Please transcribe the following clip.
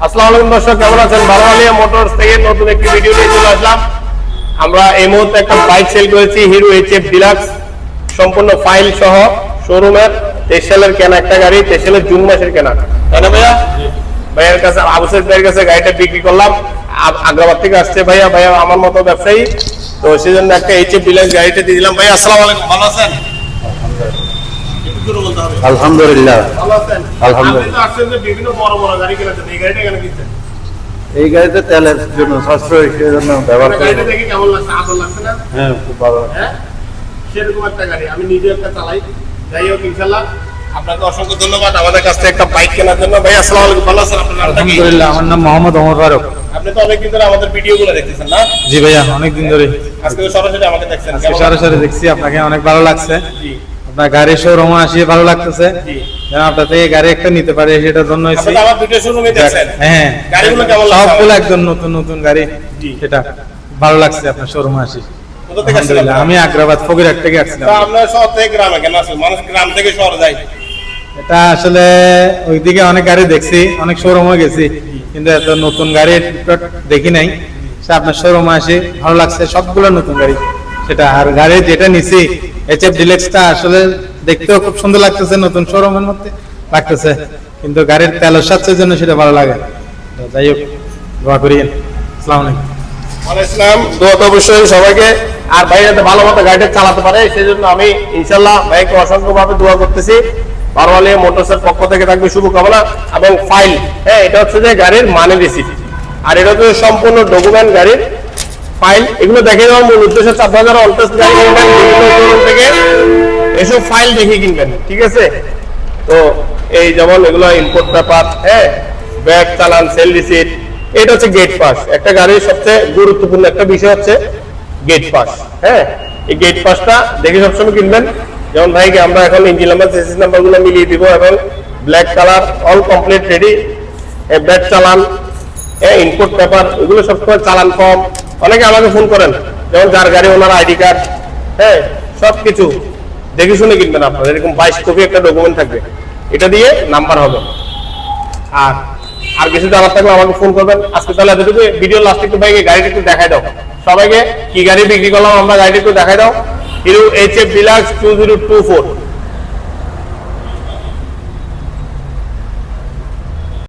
আসসালামু আলাইকুম দর্শক, কেমন আছেন? বারোয়ালিয়া মোটরস থেকে নতুন একটি ভিডিও নিয়ে চলে আসলাম। আমরা এই মুহূর্তে একটা বাইক সেল করেছি, হিরো এইচএফ ডিলাক্স, সম্পূর্ণ ফাইল সহ শোরুমের 23 সালের কেনা একটা গাড়ি, 23 সালের জুন মাসের কেনা, তাই না ভাইয়া? ভাইয়ের কাছে, আবু সাইদ ভাইয়ের কাছে গাড়িটা বিক্রি করলাম। আগ্রাবাদ থেকে আসছে ভাইয়া আমার মতো ব্যবসায়ী, তো সেই জন্য একটা এইচএফ ডিলাক্স গাড়িটা দিয়ে দিলাম। ভাইয়া আসসালামু আলাইকুম, ভালো আছেন? আলহামদুলিল্লাহ। এই গাড়িতে তেলের জন্য সাশ্রয় জন্য ব্যবহার করি। হ্যাঁ, খুব ভালো। সেরকম একটা গাড়ি আমি নিজে একটা চালাই। যাই হোক, ইনশাআল্লাহ আপনাকে অসংখ্য ধন্যবাদ আমাদের কাছ থেকে একটা বাইক কেনার জন্য। ভাই আসসালামু আলাইকুম, ভালো আছেন? আপনার নামটা কি? আলহামদুলিল্লাহ, আমার নাম মোহাম্মদ ওমর ফারুক। আপনি তো অনেকদিন ধরে আমাদের ভিডিওগুলো দেখতেছেন না? জি ভাইয়া, অনেকদিন ধরে। আজকে তো সরাসরি আমাকে দেখছেন, সরাসরি দেখছি, আপনাকে অনেক ভালো লাগছে। জি, আপনার গাড়ির শোরুমে আসিয়ে ভালো লাগতেছে। জি, যেন আপনার থেকে গাড়ি একটা নিতে পারে সেটার জন্য আপনি তো আমার ভিডিও শোরুমে দেখছেন। হ্যাঁ, গাড়িগুলো কেমন লাগছে? সবগুলো একদম নতুন নতুন গাড়ি। জি, সেটা ভালো লাগছে আপনার শোরুমে আসি। কোথা থেকে আসছেন? আমি আগ্রাবাদ ফকিরহাট থেকে আসছিলাম। তা আপনারা শহর থেকে গ্রামে কেন আসেন? মানুষ গ্রাম থেকে শহরে যায়। এটা আসলে ওইদিকে অনেক গাড়ি দেখছি, অনেক শোরুমে গেছি, কিন্তু এত নতুন গাড়ি দেখি নাই। সে আপনার শোরুমে আসি, ভালো লাগছে, সবগুলো নতুন গাড়ি। সেটা আর গাড়ি যেটা নিছি এইচএফ ডিলাক্সটা আসলে দেখতেও খুব সুন্দর লাগতেছে, নতুন শোরুমের মধ্যে লাগতেছে, কিন্তু গাড়ির তেলের স্বাস্থ্যের জন্য সেটা ভালো লাগে। তো যাই হোক, দোয়া করি। আসসালামু আলাইকুম। ওয়ালাইকুম, দোয়া তো অবশ্যই সবাইকে। আর ভাই যাতে ভালো মতো গাড়িটা চালাতে পারে সেই জন্য আমি ইনশাআল্লাহ ভাইকে অসংখ্যভাবে দোয়া করতেছি। বারোয়ালিয়া মোটরসের পক্ষ থেকে থাকবে শুভকামনা। এবং ফাইল, হ্যাঁ, এটা হচ্ছে যে গাড়ির মানি রিসিপ্ট, আর এটা হচ্ছে সম্পূর্ণ ডকুমেন্ট গাড়ির ফাইল। এগুলো দেখে দেওয়ার মূল উদ্দেশ্য হচ্ছে আপনারা যারা অনটেস্ট গাড়ি কিনবেন বিভিন্ন শোরুম থেকে এসব ফাইল দেখে কিনবেন, ঠিক আছে? তো এই যেমন এগুলো ইম্পোর্ট পেপার, হ্যাঁ, ব্যাগ চালান, সেল রিসিপ্ট। এটা হচ্ছে গেট পাস। একটা গাড়ির সবচেয়ে গুরুত্বপূর্ণ একটা বিষয় হচ্ছে গেট পাস। হ্যাঁ, এই গেট পাসটা দেখে সবসময় কিনবেন। যেমন ভাইকে আমরা এখন ইঞ্জিন নাম্বার, চেসিস নাম্বার গুলো মিলিয়ে দিব, এবং black colour all complete ready. Bag চালান, ইনপুট পেপার, এগুলো সবসময় চালান ফর্ম। অনেকে আমাকে ফোন করেন, যেমন যার গাড়ি ওনার আইডি কার্ড, হ্যাঁ, সবকিছু দেখে শুনে কিনবেন। আপনার এরকম 22 কপি একটা ডকুমেন্ট থাকবে, এটা দিয়ে নাম্বার হবে। আর কিছু জানার থাকলে আমাকে ফোন করবেন। আজকে তাহলে এতটুকু। ভিডিও লাস্টে একটু ভাইকে গাড়িটা একটু দেখাই দাও সবাইকে, কি গাড়ি বিক্রি করলাম আমরা, গাড়িটা একটু দেখাই দাও। Hero HF deluxe 2024।